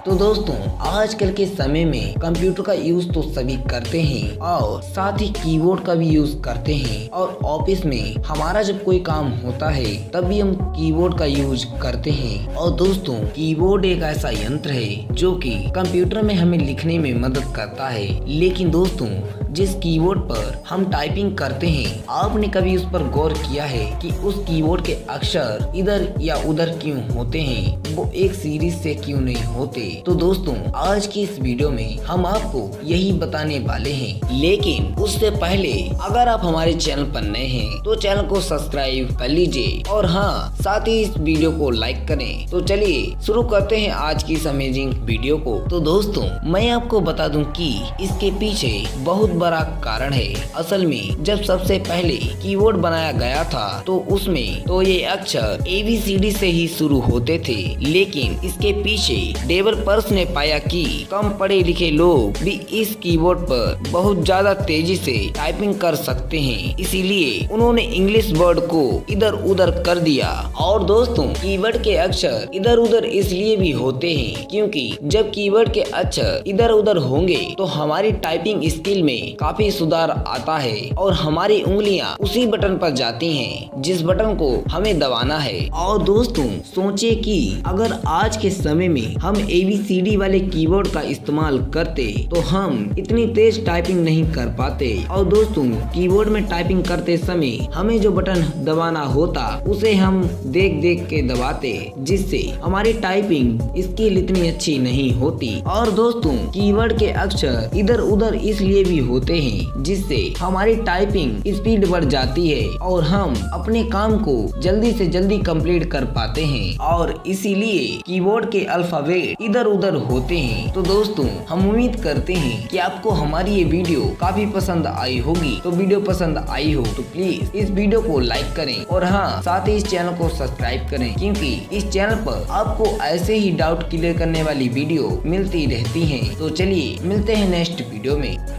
तो दोस्तों आजकल के समय में कंप्यूटर का यूज तो सभी करते हैं और साथ ही कीबोर्ड का भी यूज करते हैं और ऑफिस में हमारा जब कोई काम होता है तब भी हम कीबोर्ड का यूज करते हैं। और दोस्तों कीबोर्ड एक ऐसा यंत्र है जो कि कंप्यूटर में हमें लिखने में मदद करता है। लेकिन दोस्तों जिस कीबोर्ड पर हम टाइपिंग करते हैं आपने कभी उस पर गौर किया है कि उस कीबोर्ड के अक्षर इधर या उधर क्यों होते हैं, वो एक सीरीज से क्यों नहीं होते। तो दोस्तों आज की इस वीडियो में हम आपको यही बताने वाले हैं। लेकिन उससे पहले अगर आप हमारे चैनल पर नए हैं तो चैनल को सब्सक्राइब कर लीजिए और हाँ साथ ही इस वीडियो को लाइक करें। तो चलिए शुरू करते हैं आज की इस अमेजिंग वीडियो को। तो दोस्तों मैं आपको बता दूं कि इसके पीछे बहुत बड़ा कारण है। असल में जब सबसे पहले कीबोर्ड बनाया गया था तो उसमें तो ये अक्षर ABCD से ही शुरू होते थे। लेकिन इसके पीछे डेवलपर्स ने पाया कि कम पढ़े लिखे लोग भी इस कीबोर्ड पर बहुत ज्यादा तेजी से टाइपिंग कर सकते हैं, इसीलिए उन्होंने इंग्लिश वर्ड को इधर उधर कर दिया। और दोस्तों कीबोर्ड के अक्षर इधर उधर इसलिए भी होते हैं क्योंकि जब कीबोर्ड के अक्षर इधर उधर होंगे तो हमारी टाइपिंग स्किल में काफी सुधार आता है और हमारी उंगलियां उसी बटन पर जाती हैं जिस बटन को हमें दबाना है। और दोस्तों सोचे कि अगर आज के समय में हम ABCD वाले कीबोर्ड का इस्तेमाल करते तो हम इतनी तेज टाइपिंग नहीं कर पाते। और दोस्तों कीबोर्ड में टाइपिंग करते समय हमें जो बटन दबाना होता उसे हम देख देख के दबाते, जिससे हमारी टाइपिंग स्किल इतनी अच्छी नहीं होती। और दोस्तों कीबोर्ड के अक्षर इधर उधर इसलिए भी होते हैं जिससे हमारी टाइपिंग स्पीड बढ़ जाती है और हम अपने काम को जल्दी से जल्दी कंप्लीट कर पाते हैं और इसीलिए कीबोर्ड के अल्फाबेट इधर उधर होते हैं। तो दोस्तों हम उम्मीद करते हैं कि आपको हमारी ये वीडियो काफी पसंद आई होगी। तो वीडियो पसंद आई हो तो प्लीज इस वीडियो को लाइक करें और हाँ साथ ही इस चैनल को सब्सक्राइब करें क्योंकि इस चैनल पर आपको ऐसे ही डाउट क्लियर करने वाली वीडियो मिलती रहती है। तो चलिए मिलते हैं नेक्स्ट वीडियो में।